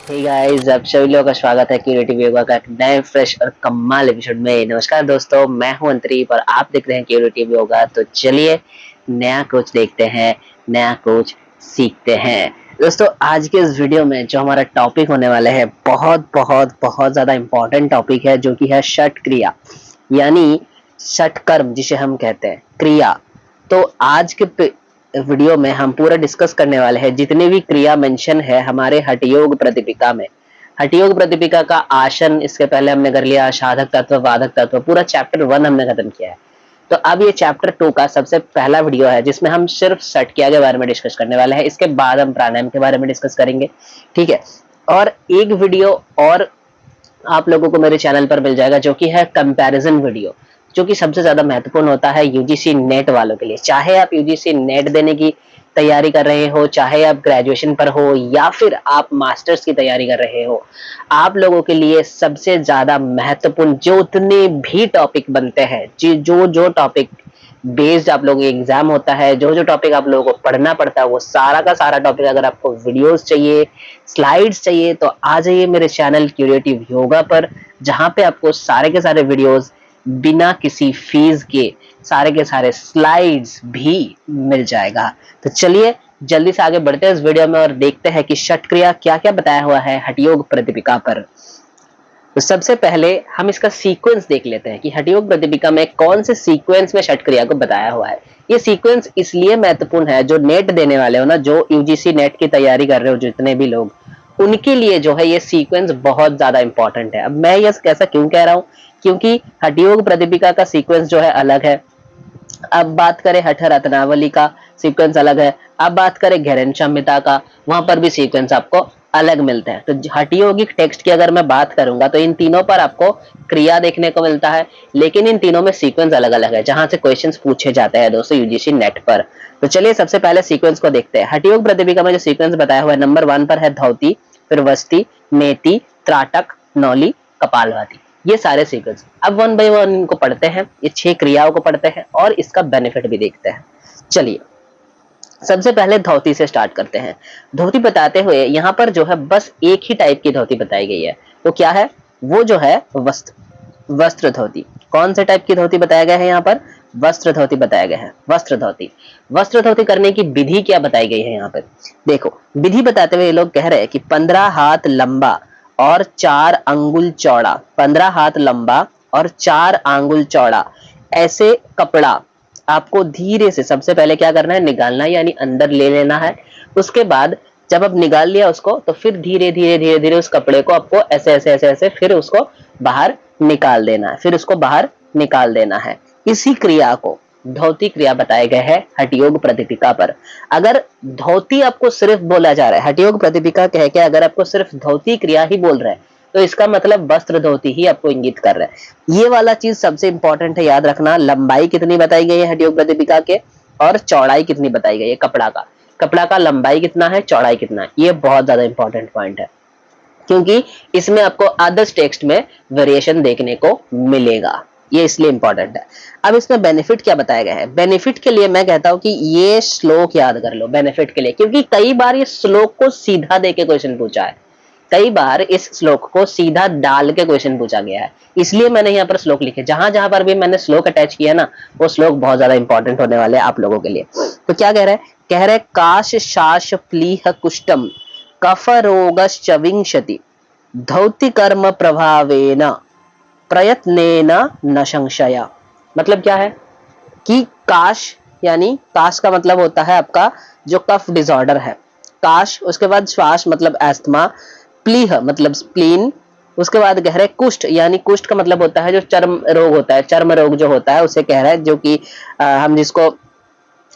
Hey guys, आप सभी लोगों का स्वागत है क्यूरेटिव योगा का एक नए फ्रेश और कमाल एपिसोड में। नमस्कार दोस्तों, मैं हूं अंतरीप और आप देख रहे हैं क्यूरेटिव योगा। तो चलिए नया कोच देखते हैं, नया कोच सीखते हैं। दोस्तों, आज के इस वीडियो में जो हमारा टॉपिक होने वाला है बहुत बहुत बहुत ज्यादा इंपॉर्टेंट टॉपिक है, जो कि है षट क्रिया, यानी षट कर्म जिसे हम कहते हैं क्रिया। तो आज के वीडियो में हम पूरा डिस्कस करने वाले हैं जितने भी क्रिया मेंशन है हमारे हठयोग प्रतिपिका में। हठयोग प्रतिपिका का आसन इसके पहले हमने कर लिया, साधक तत्व, वादक तत्व, पूरा चैप्टर 1 हमने खत्म किया है। तो अब ये चैप्टर 2 का सबसे पहला वीडियो है जिसमें हम सिर्फ षट क्रिया के बारे में डिस्कस करने वाले हैं। इसके बाद हम प्राणायाम के बारे में डिस्कस करेंगे, ठीक है। और एक वीडियो और आप लोगों को मेरे चैनल पर मिल जाएगा जो कि है कंपैरिजन वीडियो, जो कि सबसे ज्यादा महत्वपूर्ण होता है यूजीसी नेट वालों के लिए। चाहे आप यूजीसी नेट देने की तैयारी कर रहे हो, चाहे आप ग्रेजुएशन पर हो या फिर आप मास्टर्स की तैयारी कर रहे हो, आप लोगों के लिए सबसे ज्यादा महत्वपूर्ण जो उतने भी टॉपिक बनते हैं, जो जो टॉपिक बेस्ड आप लोगों का एग्जाम होता है, जो जो टॉपिक आप लोगों को पढ़ना पड़ता है, वो सारा का सारा टॉपिक अगर आपको वीडियोस चाहिए, स्लाइड्स चाहिए, तो आ जाइए मेरे चैनल क्यूरेटिव योगा पर, जहां पे आपको सारे के सारे वीडियोस बिना किसी फीस के सारे के सारे स्लाइड्स भी मिल जाएगा। तो चलिए जल्दी से आगे बढ़ते हैं इस वीडियो में और देखते हैं कि षट क्रिया क्या क्या बताया हुआ है हठयोग प्रतिपिका पर। तो सबसे पहले हम इसका सीक्वेंस देख लेते हैं कि हठयोग प्रतिपिका में कौन से सीक्वेंस में षट क्रिया को बताया हुआ है। ये सीक्वेंस इसलिए महत्वपूर्ण है, जो नेट देने वाले हो ना, जो यूजीसी नेट की तैयारी कर रहे हो जितने भी लोग, उनके लिए जो है ये सीक्वेंस बहुत ज्यादा इंपॉर्टेंट है। अब मैं ये ऐसा क्यों कह रहा हूँ, क्योंकि हठयोग प्रतिपिका का सीक्वेंस जो है अलग है। अब बात करें हठ रत्नावली का सीक्वेंस अलग है। अब बात करें घेरन संहिता का, वहां पर भी सीक्वेंस आपको अलग मिलते हैं। तो हठयोगिक टेक्स्ट की अगर मैं बात करूंगा तो इन तीनों पर आपको क्रिया देखने को मिलता है, लेकिन इन तीनों में सीक्वेंस अलग अलग है जहां से क्वेश्चंस पूछे जाते हैं दोस्तों यूजीसी नेट पर। तो चलिए सबसे पहले सीक्वेंस को देखते हैं। हठयोग प्रतिपिका में जो सीक्वेंस बताया हुआ है, नंबर 1 पर है धौती, फिर वस्ती, नेति, त्राटक, नौली, कपालभाति, ये सारे सीक्वेंस। अब 1 बाय 1 इनको पढ़ते हैं, ये 6 क्रियाओं को पढ़ते हैं और इसका बेनिफिट भी देखते हैं। चलिए सबसे पहले धोती से स्टार्ट करते हैं। धोती बताते हुए यहाँ पर जो है बस एक ही टाइप की धोती बताई गई है, वो क्या है, वो जो है वस्त्र धोती। कौन से टाइप की धोती बताया गया है यहाँ पर, वस्त्र धोती बताया गया है। वस्त्र धोती, वस्त्र धोती करने की विधि क्या बताई गई है यहाँ पर, देखो विधि बताते हुए ये लोग कह रहे हैं कि 15 हाथ लंबा और 4 अंगुल चौड़ा, 15 हाथ लंबा और 4 आंगुल चौड़ा ऐसे कपड़ा आपको धीरे से सबसे पहले क्या करना है, निकालना है, यानी अंदर ले लेना है। उसके बाद जब आप निकाल लिया उसको, तो फिर धीरे धीरे धीरे धीरे उस कपड़े को आपको ऐसे ऐसे ऐसे ऐसे फिर उसको बाहर निकाल देना है, फिर उसको बाहर निकाल देना है। इसी क्रिया को धोती क्रिया बताए गए हैं हठयोग प्रतिपिका पर। अगर धोती आपको सिर्फ बोला जा रहा है, हठयोग प्रतिपिका कह के अगर आपको सिर्फ धोती क्रिया ही बोल रहा है, तो इसका मतलब वस्त्र धोती ही आपको इंगित कर रहा है। ये वाला चीज सबसे इंपॉर्टेंट है, याद रखना। लंबाई कितनी बताई गई है हठयोग प्रतिपिका के, और चौड़ाई कितनी बताई गई है कपड़ा का, कपड़ा का लंबाई कितना है, चौड़ाई कितना है, ये बहुत ज्यादा इंपॉर्टेंट पॉइंट है, क्योंकि इसमें आपको अदर्स टेक्स्ट में वेरिएशन देखने को मिलेगा, ये इसलिए इंपॉर्टेंट है। अब इसमें बेनिफिट क्या बताया गया है, बेनिफिट के लिए मैं कहता हूं कि ये श्लोक याद कर लो बेनिफिट के लिए, क्योंकि कई बार ये श्लोक को सीधा देके क्वेश्चन पूछा है, कई बार इस श्लोक को सीधा डाल के क्वेश्चन पूछा गया है, इसलिए मैंने यहाँ पर श्लोक लिखे। जहां जहां पर भी मैंने श्लोक अटैच किया ना, वो श्लोक बहुत ज्यादा इंपॉर्टेंट होने वाले हैं आप लोगों के लिए। तो क्या कह रहे हैं, कह रहे काश शाश प्लीह कुष्टम कफ रोगश्च विंशति धौति कर्म प्रभावेन प्रयत्नेन न संशया। मतलब क्या है कि काश, यानी काश का मतलब होता है आपका जो कफ डिसऑर्डर है, काश, उसके बाद श्वास मतलब एस्थमा, प्लीह मतलब स्प्लीन, उसके बाद कह रहे कुष्ठ, यानी कुष्ठ का मतलब होता है जो चर्म रोग होता है, चर्म रोग जो होता है उसे कह रहा है, जो कि हम जिसको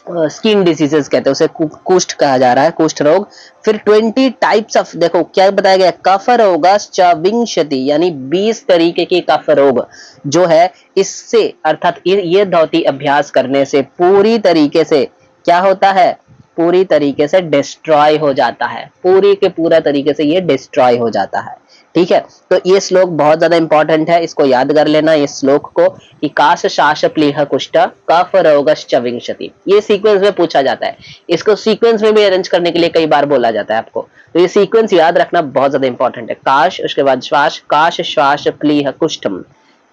स्किन डिसीजेस कहते हैं उसे कुष्ठ कहा जा रहा है, कुष्ठ रोग। फिर 20 टाइप्स ऑफ, देखो क्या बताया गया, कफ रोगश्च विंशति, यानी 20 तरीके की कफ रोग जो है, इससे अर्थात ये धौती अभ्यास करने से पूरी तरीके से क्या होता है, पूरी तरीके से डिस्ट्रॉय हो जाता है, पूरी के पूरा तरीके से ये डिस्ट्रॉय हो जाता है। ठीक है, तो ये श्लोक बहुत ज्यादा इंपॉर्टेंट है, इसको याद कर लेना ये श्लोक को कि काश शास प्लीह कुष्ठ कफ रोगश्च विंशति, ये सीक्वेंस में पूछा जाता है, इसको सीक्वेंस में भी अरेंज करने के लिए कई बार बोला जाता है आपको, तो ये सीक्वेंस याद रखना बहुत ज्यादा इंपॉर्टेंट है। काश, उसके बाद श्वास, काश श्वास प्लीह कुष्ठम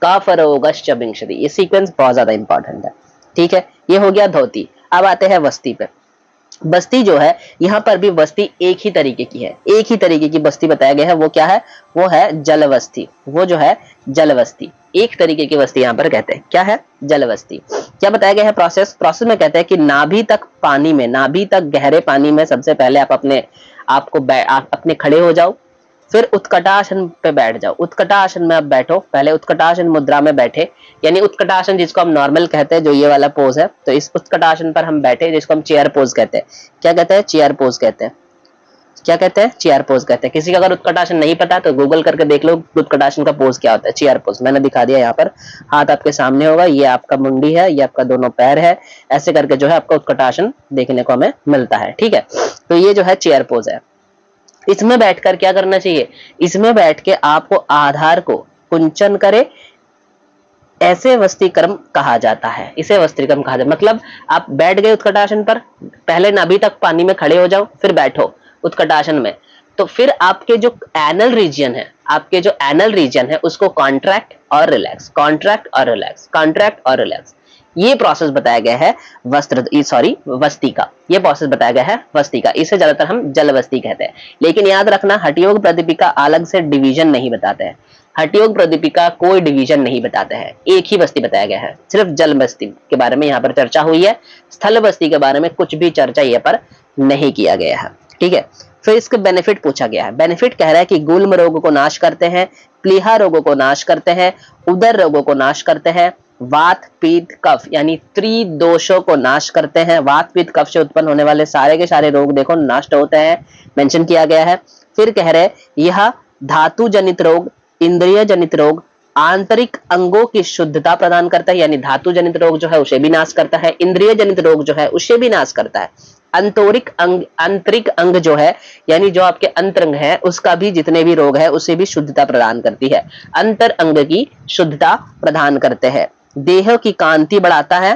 कफ रोगश्च विंशति, ये सीक्वेंस बहुत ज्यादा इंपॉर्टेंट है। ठीक है, ये हो गया धोती। अब आते हैं वस्ती पे। बस्ती जो है, यहाँ पर भी बस्ती एक ही तरीके की है, एक ही तरीके की बस्ती बताया गया है, वो क्या है, वो है जलवस्ती, वो जो है जलवस्ती, एक तरीके की बस्ती यहाँ पर कहते हैं, क्या है, जलवस्ती। क्या बताया गया है प्रोसेस, प्रोसेस में कहते हैं कि नाभि तक पानी में, नाभि तक गहरे पानी में सबसे पहले आप अपने खड़े हो जाओ, फिर उत्कटासन पे बैठ जाओ, उत्कटासन में आप बैठो, पहले उत्कटासन मुद्रा में बैठे, यानी उत्कटासन जिसको हम नॉर्मल कहते हैं, जो ये वाला पोज है, तो इस उत्कटासन पर हम बैठे, जिसको हम चेयर पोज कहते हैं। क्या कहते हैं, चेयर पोज कहते हैं। क्या कहते हैं, चेयर पोज कहते हैं। किसी का अगर उत्कटासन नहीं पता तो गूगल करके देख लो उत्कटासन का पोज क्या होता है, चेयर पोज मैंने दिखा दिया यहाँ पर, हाथ आपके सामने होगा, ये आपका मुंडी है, ये आपका दोनों पैर है, ऐसे करके जो है आपका उत्कटासन देखने को हमें मिलता है। ठीक है, तो ये जो है चेयर पोज है। इसमें बैठकर क्या करना चाहिए, इसमें बैठ के आपको आधार को कुंचन करे, ऐसे वस्तीकर्म कहा जाता है, इसे वस्तीकर्म कहा जाता है। मतलब आप बैठ गए उत्कटासन पर, पहले नाभि तक पानी में खड़े हो जाओ, फिर बैठो उत्कटासन में, तो फिर आपके जो एनल रीजन है, आपके जो एनल रीजन है उसको कॉन्ट्रैक्ट और रिलैक्स, कॉन्ट्रैक्ट और रिलैक्स, कॉन्ट्रैक्ट और रिलैक्स, ये प्रोसेस बताया गया है वस्ती का, ये प्रोसेस बताया गया है वस्ती का, इसे ज्यादातर हम जलवस्ती कहते हैं। लेकिन याद रखना, हठयोग प्रदीपिका अलग से डिवीजन नहीं बताते हैं, हठयोग प्रदीपिका कोई डिवीजन नहीं बताते हैं, एक ही बस्ती बताया गया है, सिर्फ जल बस्ती के बारे में यहाँ पर चर्चा हुई है, स्थल बस्ती के बारे में कुछ भी चर्चा यहाँ पर नहीं किया गया है। ठीक है, फिर इसके बेनिफिट पूछा गया है। बेनिफिट कह रहा है कि गुल्म रोग को नाश करते हैं, प्लीहा रोगों को नाश करते हैं, उदर रोगों को नाश करते हैं, वात पित्त कफ यानी त्रिदोषों को नाश करते हैं, वात पित्त कफ से उत्पन्न होने वाले सारे के सारे रोग देखो नष्ट होते हैं, मेंशन किया गया है। फिर कह रहे यह धातु जनित रोग, इंद्रिय जनित रोग, आंतरिक अंगों की शुद्धता प्रदान करता है, यानी धातु जनित रोग जो है उसे भी नाश करता है, इंद्रिय जनित रोग जो है उसे भी नाश करता है, आंतरिक अंग जो है यानी जो आपके अंतरंग है उसका भी जितने भी रोग है उसे भी शुद्धता प्रदान करती है, अंतर अंग की शुद्धता प्रदान करते हैं, देह की कांति बढ़ाता है,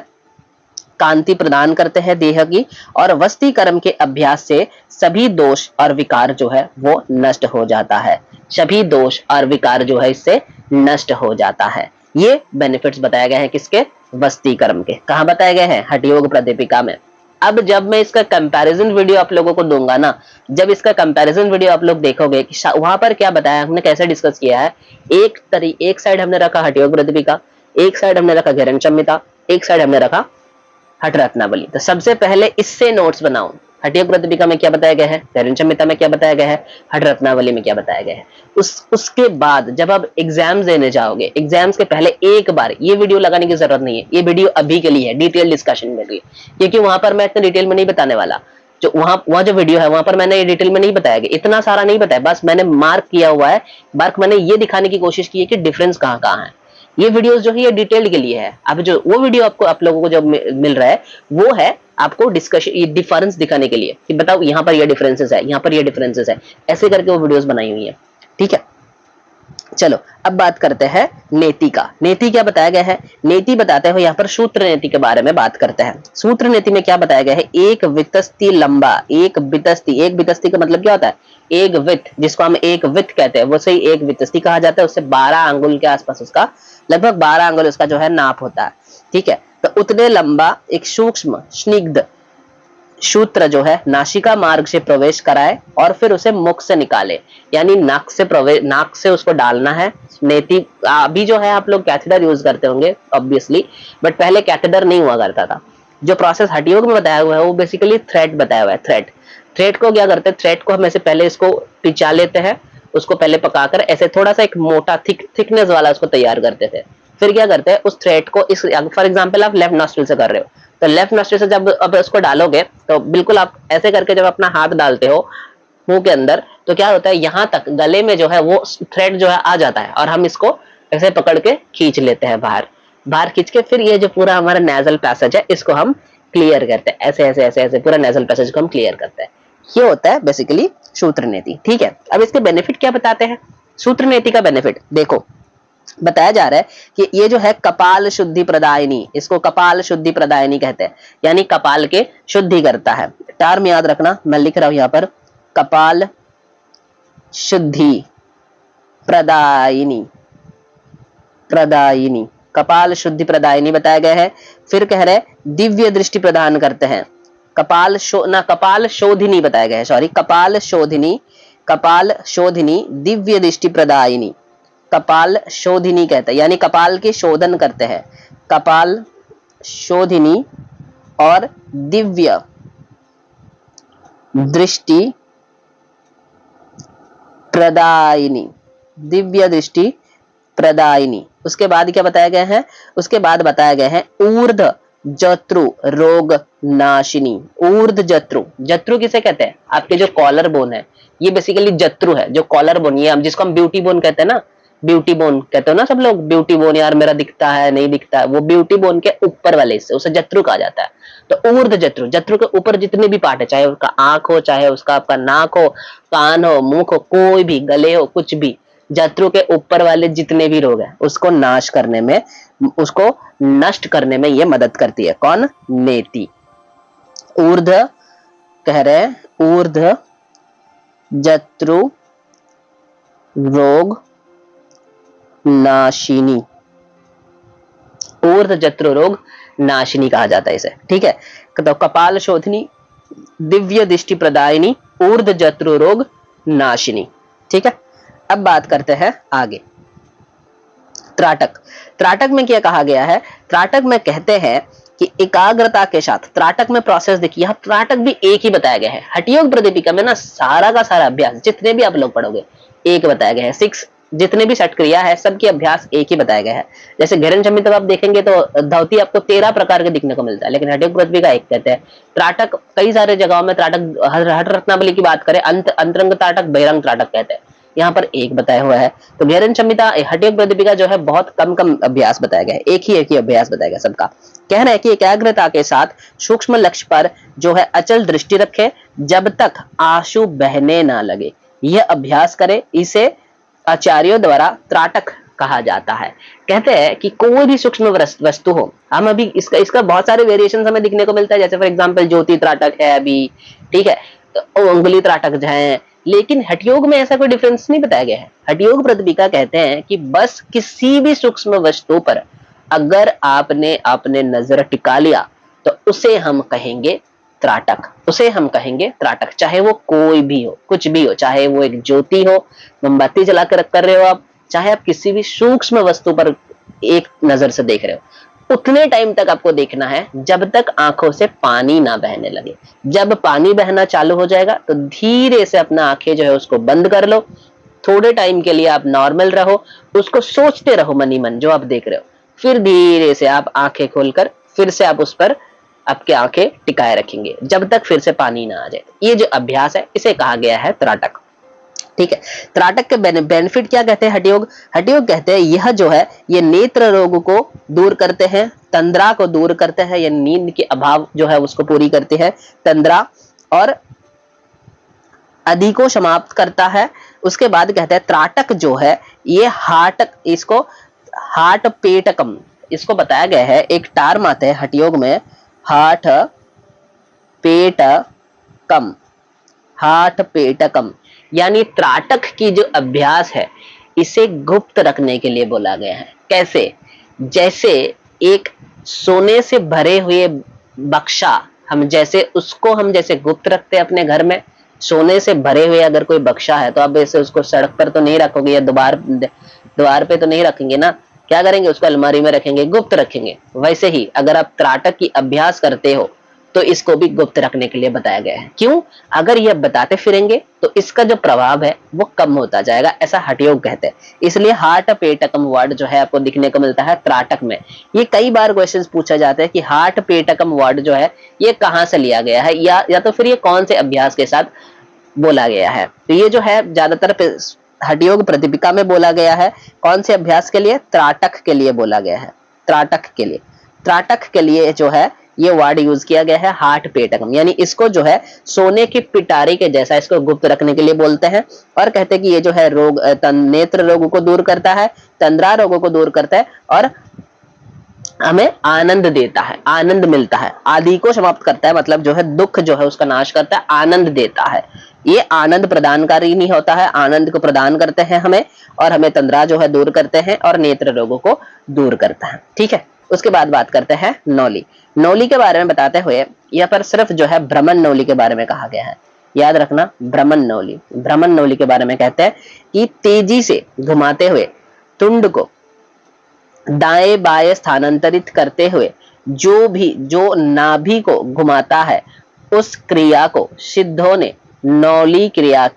कांति प्रदान करते हैं देह की, और वस्तीकर्म के अभ्यास से सभी दोष और विकार जो है वो नष्ट हो जाता है, सभी दोष और विकार जो है इससे नष्ट हो जाता है। ये बेनिफिट्स बताए गए हैं किसके, वस्तीकर्म के। कहाँ बताए गए हैं, हठयोग प्रदीपिका में। अब जब मैं इसका कंपैरिजन वीडियो आप लोगों को दूंगा ना, जब इसका कंपैरिजन वीडियो आप लोग देखोगे कि वहां पर क्या बताया हमने, कैसे डिस्कस किया है, एक साइड हमने रखा हठयोग प्रदीपिका, एक साइड हमने रखा घेरन संहिता, एक साइड हमने रखा हठ रत्नावली। तो सबसे पहले इससे नोट्स बनाओ, हठयोग प्रदीपिका में क्या बताया गया है, घेरन संहिता में क्या बताया गया है, हठ रत्नावली में क्या बताया गया है। उसके बाद जब आप एग्जाम्स देने जाओगे, एग्जाम्स के पहले एक बार ये वीडियो लगाने की जरूरत नहीं है, ये वीडियो अभी के लिए है डिटेल डिस्कशन के लिए, क्योंकि वहां पर मैं इतने डिटेल में नहीं बताने वाला, जो वहां जो वीडियो है वहां पर मैंने ये डिटेल में नहीं बताया गया, इतना सारा नहीं बताया, बस मैंने मार्क किया हुआ है, मार्क मैंने ये दिखाने की कोशिश की है कि डिफरेंस कहाँ कहाँ है। ये वीडियोस जो है ये डिटेल्ड के लिए है। अब जो वो वीडियो आपको आप लोगों को जो मिल रहा है वो है आपको डिस्कशन, ये डिफरेंस दिखाने के लिए कि बताओ यहाँ पर ये डिफरेंसेस है, यहाँ पर ये डिफरेंसेस है, ऐसे करके वो वीडियोस बनाई हुई है। ठीक है, चलो अब बात करते हैं नेति का। नेति क्या बताया गया है, नेति बताते हुए यहाँ पर सूत्र नीति के बारे में बात करते हैं। सूत्र नीति में क्या बताया गया है, एक वितस्ती लंबा, एक वितस्ती का मतलब क्या होता है, एक वित, जिसको हम एक वित कहते हैं वो सही एक वितस्ती कहा जाता है, उससे 12 अंगुल के आसपास उसका लगभग 12 अंगुल उसका जो है नाप होता है। ठीक है, तो उतने लंबा एक सूक्ष्म स्निग्ध सूत्र जो है नासिका मार्ग से प्रवेश कराए और फिर उसे मुख से निकाले, यानी नाक से उसको डालना है। नेति अभी जो है आप लोग कैथेटर यूज करते होंगे ऑब्वियसली, बट पहले कैथेटर नहीं हुआ करता था। जो प्रोसेस हठयोग में बताया हुआ है वो बेसिकली थ्रेड बताया हुआ है। थ्रेड को क्या करते हैं, थ्रेड को हम ऐसे पहले इसको पिचा लेते हैं, उसको पहले पकाकर ऐसे थोड़ा सा एक मोटा थिकनेस वाला उसको तैयार करते थे। फिर क्या करते हैं, उस थ्रेड को इस फॉर एग्जांपल आप लेफ्ट नॉस्ट्रिल से कर रहे हो, तो लेफ्ट नॉस्ट्रिल से जब अब उसको डालोगे तो बिल्कुल आप ऐसे करके जब अपना हाथ डालते हो मुंह के अंदर, तो क्या होता है यहाँ तक गले में जो है वो थ्रेड जो है आ जाता है, और हम इसको ऐसे पकड़ के खींच लेते हैं बाहर खींच के, फिर ये जो पूरा हमारा नेजल पैसेज है इसको हम क्लियर करते हैं, ऐसे ऐसे ऐसे ऐसे पूरा नेजल पैसेज को हम क्लियर करते हैं। ये होता है बेसिकली सूत्र नीति। ठीक है, अब इसके बेनिफिट क्या बताते हैं। सूत्र नीति का बेनिफिट देखो, बताया जा रहा है कि ये जो है कपाल शुद्धि प्रदायिनी, इसको कपाल शुद्धि प्रदायिनी कहते हैं, यानी कपाल के शुद्धि करता है। टर्म याद रखना, मैं लिख रहा हूं यहां पर, कपाल शुद्धि प्रदायिनी, प्रदायिनी, कपाल शुद्धि प्रदायिनी बताया गया है। फिर कह रहे दिव्य दृष्टि प्रदान करते हैं, कपाल कपाल शोधिनी बताया गया है, सॉरी, कपाल शोधिनी, कपाल शोधिनी दिव्य दृष्टि प्रदायिनी, कपाल शोधिनी कहते हैं, यानी कपाल के शोधन करते हैं, कपाल शोधिनी और दिव्य दृष्टि प्रदायिनी, दिव्य दृष्टि प्रदायिनी। उसके बाद क्या बताया गया है, उसके बाद बताया गया है ऊर्ध जत्रु रोग नाशिनी। ऊर्ध जत्रु, जत्रु किसे कहते हैं, आपके जो कॉलर बोन है, ये बेसिकली जत्रु है, जो कॉलर बोन, ये जिसको हम ब्यूटी बोन कहते हैं ना, ब्यूटी बोन कहते हो ना सब लोग, ब्यूटी बोन यार मेरा दिखता है नहीं दिखता है, वो ब्यूटी बोन के ऊपर वाले हिस्से, उसे जत्रु कहा जाता है। तो ऊर्ध जत्रु, जत्रु के ऊपर जितने भी पार्ट है, चाहे उसका आंख हो, चाहे उसका आपका नाक हो, कान हो, मुख हो, कोई भी, गले हो, कुछ भी, जत्रु के ऊपर वाले जितने भी रोग हैं उसको नाश करने में, उसको नष्ट करने में ये मदद करती है। कौन, नेति। ऊर्ध कह रहे, ऊर्ध जत्रु रोग नाशिनी, ऊर्ध जत्रु रोग नाशिनी कहा जाता है इसे, ठीक है। तो कपाल शोधनी, दिव्य दृष्टि प्रदायिनी, ऊर्ध जत्रु रोग नाशिनी, ठीक है। अब बात करते हैं आगे, त्राटक। त्राटक में क्या कहा गया है, त्राटक में कहते हैं कि एकाग्रता के साथ, त्राटक में प्रोसेस देखिए, यहाँ त्राटक भी एक ही बताया गया है। हठयोग प्रदीपिका में ना सारा का सारा अभ्यास जितने भी आप लोग पढ़ोगे एक बताया गया है, 6 जितने भी षट क्रिया है सबकी अभ्यास एक ही बताया गया है। जैसे घेरन संहिता आप देखेंगे तो धौती आपको 13 प्रकार के दिखने को मिलता है, लेकिन हठयोग प्रदीपिका एक कहते हैं। त्राटक कई सारे जगहों में, त्राटक हठ रत्नावली की बात करें, अंतरंग त्राटक, बहिरंग त्राटक कहते हैं, यहाँ पर एक बताया हुआ है। तो घेरन संहिता, हठयोग प्रदीपिका जो है बहुत कम कम अभ्यास बताया गया है, एक ही अभ्यास बताया गया सबका। कहना है कि एकाग्रता के साथ सूक्ष्म लक्ष्य पर जो है अचल दृष्टि रखे जब तक आंसू बहने ना लगे, यह अभ्यास करे, इसे आचार्यों द्वारा त्राटक कहा जाता है। कहते हैं कि कोई भी सूक्ष्म वस्तु हो, हम अभी इसका बहुत सारे वेरिएशन हमें दिखने को मिलता है, जैसे फॉर एग्जांपल ज्योति त्राटक है अभी, ठीक है, तो उंगली त्राटक है, लेकिन हठयोग में ऐसा कोई डिफरेंस नहीं बताया गया है। हठयोग प्रदीपिका कहते हैं कि बस किसी भी सूक्ष्म वस्तु पर अगर आपने अपने नजर टिका लिया तो उसे हम कहेंगे त्राटक, उसे हम कहेंगे त्राटक, चाहे वो कोई भी हो, कुछ भी हो, चाहे वो एक ज्योति हो, मोमबत्ती जला कर रहे हो आप, चाहे आप किसी भी सूक्ष्म वस्तु पर एक नजर से देख रहे हो, उतने टाइम तक आपको देखना है जब तक आंखों से पानी ना बहने लगे। जब पानी बहना चालू हो जाएगा तो धीरे से अपना आंखें जो है उसको बंद कर लो, थोड़े टाइम के लिए आप नॉर्मल रहो, उसको सोचते रहो मनी मन जो आप देख रहे हो, फिर धीरे से आप आंखें खोलकर फिर से आप उस पर आपके आंखें टिकाए रखेंगे जब तक फिर से पानी ना आ जाए। ये जो अभ्यास है इसे कहा गया है त्राटक, ठीक है। त्राटक के बेनिफिट क्या कहते हैं हठयोग, हठयोग कहते हैं यह जो है ये नेत्र रोग को दूर करते हैं, तंद्रा को दूर करते हैं, या नींद के अभाव जो है उसको पूरी करते हैं तंद्रा, और आदि को समाप्त करता है। उसके बाद कहते हैं त्राटक जो है ये इसको हाट पेटकम, इसको बताया गया है, एक टर्म आता है हठयोग में, हाट पेटकम, हाट पेटकम, यानी त्राटक की जो अभ्यास है इसे गुप्त रखने के लिए बोला गया है। कैसे, जैसे एक सोने से भरे हुए बक्सा, हम जैसे उसको हम जैसे गुप्त रखते हैं अपने घर में, सोने से भरे हुए अगर कोई बक्सा है तो आप ऐसे उसको सड़क पर तो नहीं रखोगे या द्वार पे तो नहीं रखेंगे ना, क्या करेंगे, उसको अलमारी में रखेंगे, गुप्त रखेंगे। वैसे ही अगर आप त्राटक की अभ्यास करते हो तो इसको भी गुप्त रखने के लिए बताया गया है। क्यों, अगर ये बताते फिरेंगे तो इसका जो प्रभाव है वो कम होता जाएगा, ऐसा हठयोग कहते हैं। इसलिए हाट पेटकम वर्ड जो है आपको दिखने को मिलता है त्राटक में। ये कई बार क्वेश्चंस पूछा जाता है कि हाट पेटकम वर्ड जो है ये कहाँ से लिया गया है, या तो फिर ये कौन से अभ्यास के साथ बोला गया है। तो ये जो है ज्यादातर हठयोग प्रदीपिका में बोला गया है, कौन से अभ्यास के लिए, त्राटक के लिए बोला गया है, त्राटक के लिए, त्राटक के लिए जो है ये वर्ड यूज किया गया है हाट पेटकम, यानी इसको जो है सोने की पिटारी के जैसा इसको गुप्त रखने के लिए बोलते हैं। और कहते हैं कि ये जो है रोग नेत्र रोगों को दूर करता है, तंद्रा रोगों को दूर करता है और हमें आनंद देता है, आनंद मिलता है। आदि को समाप्त करता है, मतलब जो है दुख जो है उसका नाश करता है, आनंद देता है। ये आनंद प्रदानकारी नहीं होता है, आनंद को प्रदान करते हैं हमें, और हमें तंद्रा जो है दूर करते हैं और नेत्र रोगों को दूर करता है। ठीक है, उसके बाद बात करते हैं नौली। नौली के बारे में बताते हुए यहाँ पर सिर्फ जो है भ्रमण नौली के बारे में कहा गया है। याद रखना, भ्रमण नौली, भ्रमण नौली के बारे में कहते हैं कि तेजी से घुमाते हुए तुंड को दाएं बाएं स्थानांतरित करते हुए जो नाभि को घुमाता है, उस क्रिया को सिद्धों ने नौली क्रिया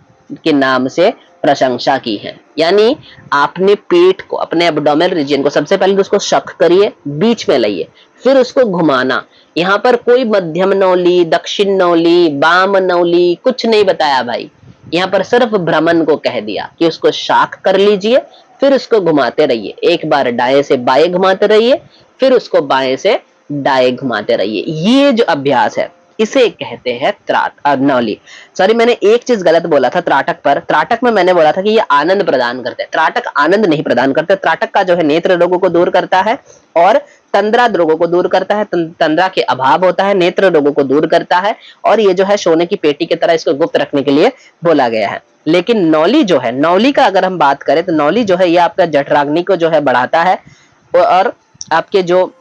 के नाम से प्रशंसा की है। यानी आपने पेट को, अपने एब्डोमिनल रीजन को सबसे पहले उसको शक करिए, बीच में लाइए, फिर उसको घुमाना। यहाँ पर कोई मध्यम नौली, दक्षिण नौली, वाम नौली कुछ नहीं बताया भाई, यहाँ पर सिर्फ भ्रमण को कह दिया कि उसको शाख कर लीजिए, फिर उसको घुमाते रहिए। एक बार दाएं से बाएं घुमाते रहिए, फिर उसको बाएं से दाएं घुमाते रहिए। ये जो अभ्यास है इसे कहते हैं नौली। सॉरी, मैंने एक चीज गलत बोला था त्राटक पर। त्राटक में मैंने बोला था कि ये आनंद प्रदान करते हैं, त्राटक आनंद नहीं प्रदान करते। त्राटक का जो है नेत्र रोगों को दूर करता है और तंद्रा रोगों को दूर करता है, तंद्रा के अभाव होता है, नेत्र रोगों को दूर करता है, और ये जो है सोने की पेटी की तरह इसको गुप्त रखने के लिए बोला गया है। लेकिन नौली जो है, नौली का अगर हम बात करें तो नौली जो है ये आपका जठराग्नि को जो है बढ़ाता है और आपके जो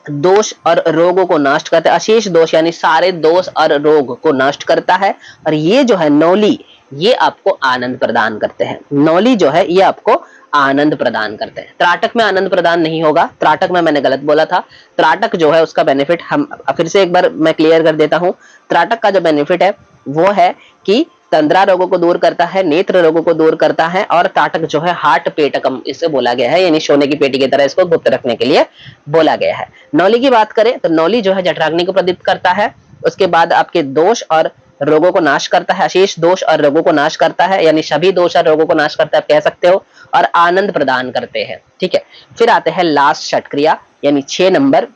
दोष और रोगों को नष्ट करता है, अशेष दोष यानी सारे दोष और रोग को नष्ट करता है। और ये जो है नौली, ये आपको आनंद प्रदान करते हैं। नौली जो है ये आपको आनंद प्रदान करते हैं। त्राटक में आनंद प्रदान नहीं होगा, त्राटक में मैंने गलत बोला था। त्राटक जो है उसका बेनिफिट हम फिर से एक बार मैं क्लियर कर देता हूं। त्राटक का जो बेनिफिट है वो है कि तंद्रा रोगों को दूर करता है, नेत्र रोगों को दूर करता है, और त्राटक जो है हार्ट पेटकम इसे बोला गया है, यानी सोने की पेटी की तरह इसको गुप्त रखने के लिए बोला गया है। नौली की बात करें तो नौली जो है जठराग्नि को प्रदीप्त करता है, उसके बाद आपके दोष और रोगों को नाश करता है, अशेष दोष और रोगों को नाश करता है, यानी सभी दोष और रोगों को नाश करता है आप कह सकते हो, और आनंद प्रदान करते हैं। ठीक है, फिर आते हैं लास्ट षटक्रिया यानी 6 नंबर,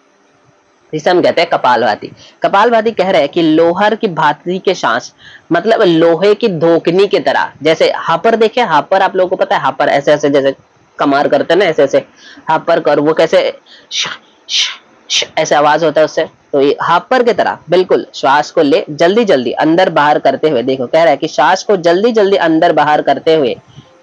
जिसे हम कहते हैं कपालभाति। कपालभाति कह रहे हैं कि लोहर की भांति के सांस, मतलब लोहे की धोकनी की तरह। जैसे हापर देखे, हापर आप लोगों को पता है, हापर ऐसे ऐसे जैसे कमार करते हैं ना, ऐसे ऐसे हापर कर, वो कैसे श, श, श, ऐसे आवाज होता है उससे, तो ये हापर की तरह बिल्कुल श्वास को ले जल्दी जल्दी अंदर बाहर करते हुए, देखो कह रहा है कि श्वास को जल्दी जल्दी अंदर बाहर करते हुए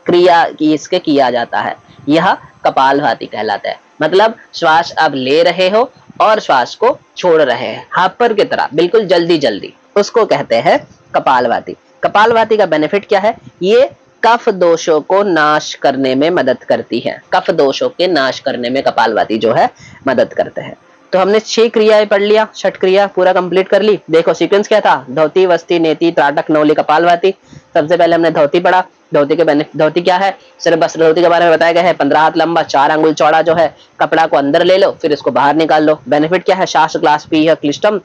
क्रिया की इसके किया जाता है, यह कपालभाति कहलाता है। मतलब श्वास आप ले रहे हो और श्वास को छोड़ रहे हैं हापर की तरह, बिल्कुल जल्दी जल्दी, उसको कहते हैं कपालभाति। कपालभाति का बेनिफिट क्या है? ये कफ दोषों को नाश करने में मदद करती है, कफ दोषों के नाश करने में कपालभाति जो है मदद करते हैं। तो हमने 6 क्रियाएं पढ़ लिया, षट क्रिया पूरा कंप्लीट कर ली। देखो सीक्वेंस क्या था, धौती, वस्ती, नेति, त्राटक, नौली, कपालभाति। सबसे पहले हमने धौती पढ़ा। धौती के धौती क्या है? सिर्फ बस धौती के बारे में बताया गया है। 15 हाथ लंबा, 4 अंगुल चौड़ा जो है, कपड़ा को अंदर ले लो, फिर इसको बाहर निकाल लो। बेनिफिट क्या है? श्वास ग्लास पी क्लिष्टम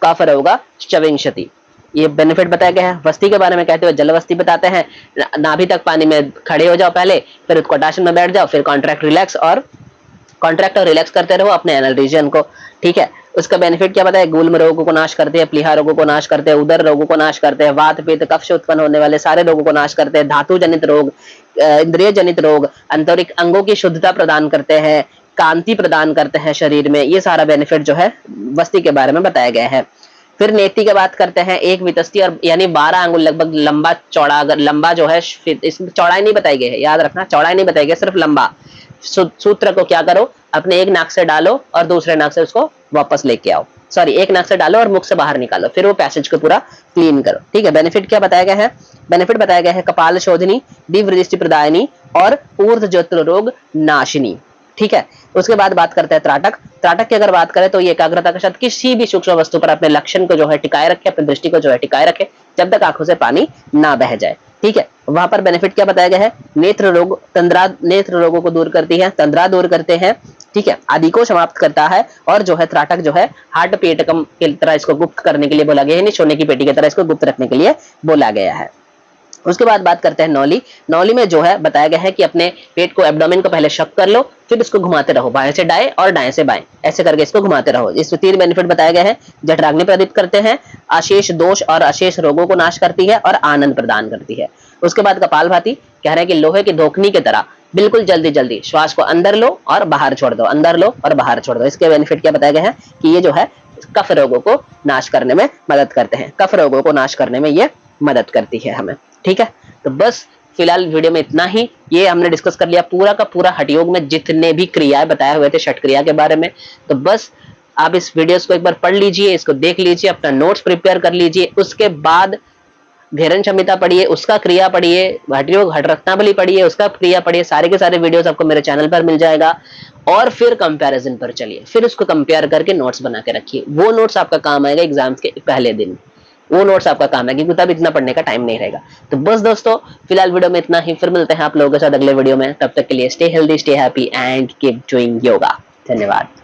कफ रोगा चविंशति, ये बेनिफिट बताया गया है। वस्ती के बारे में कहते हुए जलवस्ती बताते हैं, नाभि तक पानी में खड़े हो जाओ पहले, फिर उत्कटासन में बैठ जाओ, फिर कॉन्ट्रैक्ट और रिलैक्स करते रहो अपने एनल रीजन को। ठीक है, उसका बेनिफिट क्या बताया? गुल्म रोगों को नाश करते हैं, प्लीहा रोगों को नाश करते हैं, उदर रोगों को नाश करते हैं, वात पित्त कफ से उत्पन्न होने वाले सारे रोगों को नाश करते हैं, धातु जनित रोग, इंद्रिय जनित रोग, आंतरिक अंगों की शुद्धता प्रदान करते हैं, कांति प्रदान करते हैं शरीर में। ये सारा बेनिफिट जो है वस्ती के बारे में बताया गया है। फिर नेति की बात करते हैं, एक वितस्ती और यानी 12 अंगुल लगभग लंबा चौड़ा, अगर लंबा जो है, इसमें चौड़ाई नहीं बताई गई है, याद रखना चौड़ाई नहीं बताई गई, सिर्फ लंबा। सूत्र को क्या करो, अपने एक नाक से डालो और दूसरे नाक से उसको वापस लेके आओ, सॉरी एक नाक से डालो और मुख से बाहर निकालो, फिर वो पैसेज को पूरा क्लीन करो। ठीक है, बेनिफिट क्या बताया गया है? बेनिफिट बताया गया है कपाल शोधनी, दिव्यदृष्टि प्रदायनी और ऊर्ध्व जत्र रोग नाशिनी। ठीक है, उसके बाद बात करते हैं त्राटक। त्राटक की अगर बात करें तो ये एकाग्रता के साथ किसी भी सूक्ष्म वस्तु पर अपने लक्षण को जो है टिकाए रखे, अपनी दृष्टि को जो है टिकाए रखे, जब तक आंखों से पानी ना बह जाए। ठीक है, वहां पर बेनिफिट क्या बताया गया है? नेत्र रोग, तंद्रा, नेत्र रोगों को दूर करती है, तंद्रा दूर करते हैं। ठीक है, आदि को समाप्त करता है, और जो है त्राटक जो है हार्ट पेटकम की तरह इसको गुप्त करने के लिए बोला गया है, सोने की पेटी की तरह इसको गुप्त रखने के लिए बोला गया है। उसके बाद बात करते हैं नौली। नौली में जो है बताया गया है कि अपने पेट को, एब्डोमेन को पहले शक कर लो, फिर इसको घुमाते रहो, बाएं से दाएं और दाएं से बाएं, ऐसे करके इसको घुमाते रहो। इसमें 3 बेनिफिट बताया गया है। जठराग्नि प्रदीप्त करते हैं, अशेष दोष और अशेष रोगों को नाश करती है और आनंद प्रदान करती है। उसके बाद कपालभाति कह रहे हैं कि लोहे की धोखनी की तरह बिल्कुल जल्दी जल्दी श्वास को अंदर लो और बाहर छोड़ दो, अंदर लो और बाहर छोड़ दो। इसके बेनिफिट क्या बताया गया है कि ये जो है कफ रोगों को नाश करने में मदद करते हैं, कफ रोगों को नाश करने में ये मदद करती है हमें। ठीक है, तो बस फिलहाल वीडियो में इतना ही। ये हमने डिस्कस कर लिया पूरा का पूरा हठ योग में जितने भी क्रियाएं बताए हुए थे षट क्रिया के बारे में। तो बस आप इस वीडियोस को एक बार पढ़ लीजिए, इसको देख लीजिए, अपना नोट्स प्रिपेयर कर लीजिए। उसके बाद घेरन संहिता पढ़िए, उसका क्रिया पढ़िए, हठ योग हठ रत्नावली पढ़िए, उसका क्रिया पढ़िए। सारे के सारे वीडियोस आपको मेरे चैनल पर मिल जाएगा। और फिर कंपैरिजन पर चलिए, फिर उसको कंपेयर करके नोट्स बना के रखिए। वो नोट्स आपका काम आएगा एग्जाम्स के पहले दिन, वो नोट्स आपका काम है, क्योंकि तब इतना पढ़ने का टाइम नहीं रहेगा। तो बस दोस्तों फिलहाल वीडियो में इतना ही, फिर मिलते हैं आप लोगों के साथ अगले वीडियो में। तब तक के लिए stay healthy, stay happy and keep doing yoga. धन्यवाद।